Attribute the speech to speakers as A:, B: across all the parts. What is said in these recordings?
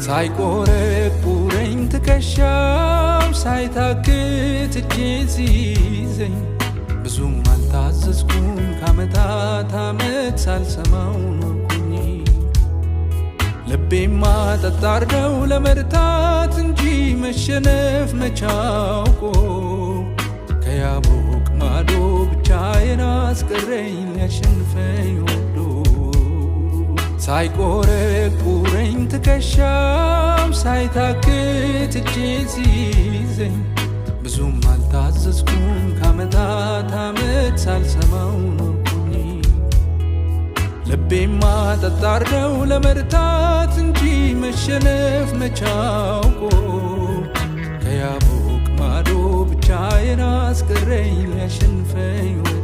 A: ሳይቆረቁረኝ ትከሻው ሳይታክት እጄን ሲይዘኝ ብዙም አልታዘዝኩም ከዓመታት ዓመት ሳልሰማው ኖርኩኝ። ልቤማ ጠጣር ነው ለመርታት እንጂ መሸነፍ መቻውቆ ከያቦቅ ማዶ ብቻዬን አስቀረኝ ሊያሸንፈኝ ወዶ። ሳይቆረቁረኝ ትከሻው ሳይታክት እጄን ሲይዘኝ ብዙም አልታዘዝኩም ከዓመታት ዓመት ሳልሰማው ኖርኩኝ። ልቤማ ጠጣር ነው ለመርታት እንጂ መሸነፍ መቻውቆ ከያቦቅ ማዶ ብቻዬን አስቀረኝ ሊያሸንፈኝ ወዶ።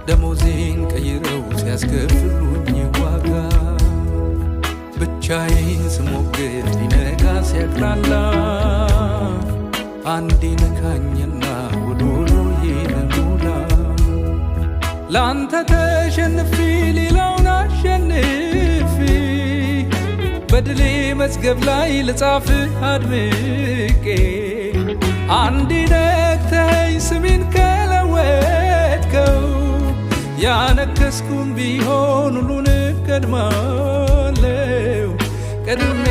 A: ደሞዜን ቀይረው ሲያስከፍሉኝ ዋጋ ብቻዬን ስሞግር ሊነጋ ሲያቅላላ አንዴ ነካኝና ወዶሎዬ ልሞላ። ላንተ ተሸንፌ ሌላውን አሸንፌ በድሌ መዝገብ ላይ ልጻፍ አድምቄ አንዴ ነክተኸኝ ስሜን ከለወጥከው ያነከስኩም ቢሆን ሁሉን ቀድማለው ቀድሜ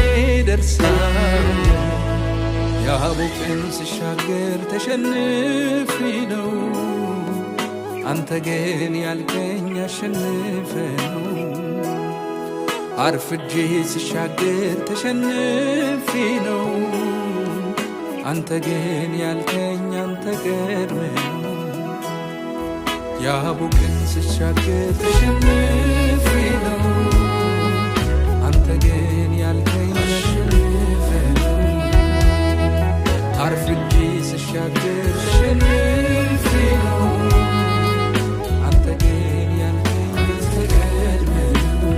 A: ደርሳለሁ። ያቦቅን ስሻገር ተሸንፌ ነው አንተ ግን ያልከኝ አሸንፈ ነው። አርፍጄ ስሻገር ተሸንፌ ነው አንተ ግን ያልከኝ አንተ ቀድመ ነው። ያቦቅን ስሻገር ተሸንፌ ነው አንተ ግን ያልከኝ አሸንፈ ነው። አርፍጄ ስሻገር ተሸንፌ ነው አንተ ግን ያልከኝ አንተ ቀድመ ነው።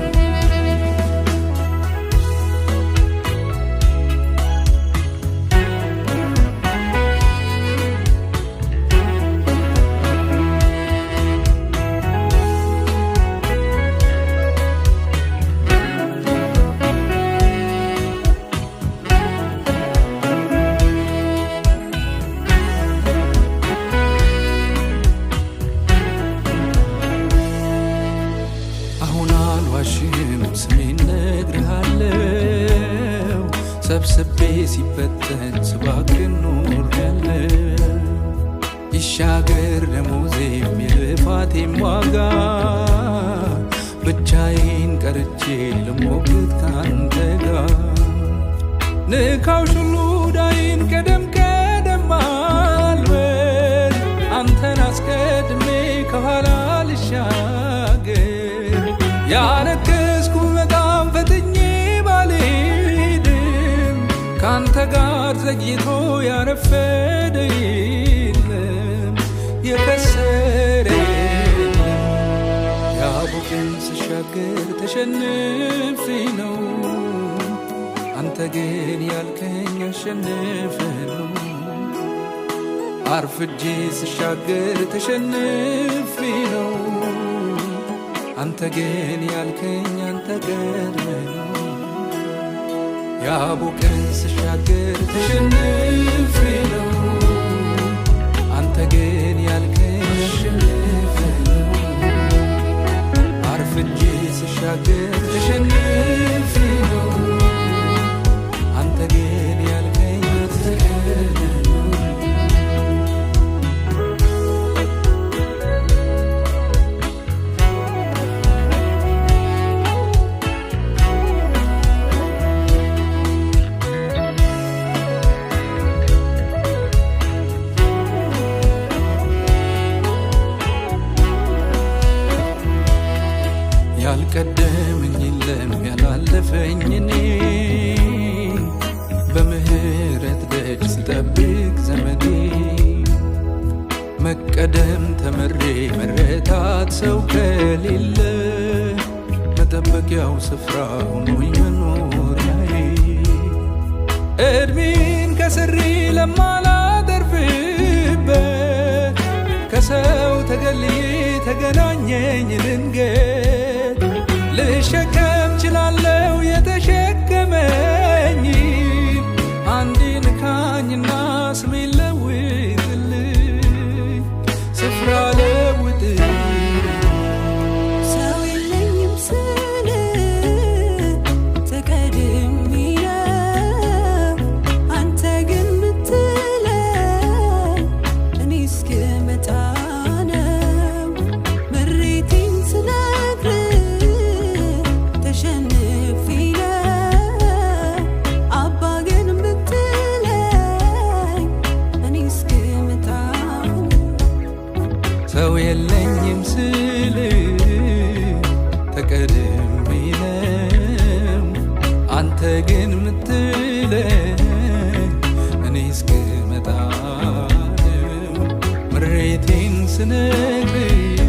A: ስሜን ነግርሃለው ሰብስቤ ሲበተን ስባክን ኖሬያለው። ይሻገር ደሞዜም የልፋቴም ዋጋ ብቻዬን ቀርቼ ልሞግት ካንተ ጋር። ንካው ሹሉዳይን ቀደም ቀደም አልበል አንተን አስቀድሜ ከኋላ ልሻገር። ያነከስኩ በጣም ፈትኜ ባልሄድም ካንተ ጋር ዘግይቶ ያረፈደ የለም የከሰረ የለም። ያቦቅን ስሻገር ተሸንፌ ነው አንተ ግን ያልከኝ አሸንፈ ነው። አርፍጄ ስሻገር ተሸንፌ ነው አንተ ግን ያልከኝ አንተ ቀድመ ነው። ያቦቅን ስሻገር ተሸንፌ ነው አንተ ግን ያልከኝ አሸንፈ ነው። አርፍጄ ስሻገር ተሸንፌ ነው አንተ ግን ያልከኝ አንተ ቀድመ ነው። ቢያድግ ዘመኔ መቀደም ተመሬ መረታት ሰው ከሌለ መጠበቂያው ስፍራ ሆኖኝ መኖሪያዬ እድሜን ከስሪ ለማላተርፍበት ከሰው ተገልዬ ተገናኘኝ ድንገት ልሸከም ችላለው የተሸከመኝ አንድ ንካኝና ስሜን ለውጥልኝ ስፍራ ለውጥልኝ
B: ሰው የለኝም ስል ተቀድሜ ነው አንተ ግን ምትለኝ እኔ እስክመጣ ነው ምሬቴን ስነግርህ ተሸንፌ ነው አባ ግን ምትለኝ እኔ እስክመጣ
A: ሰው የለኝም ስል ተቀድሜ ነው አንተ ግን ምትለኝ እኔ እስክመጣ ነው ምሬቴን ስነግርህ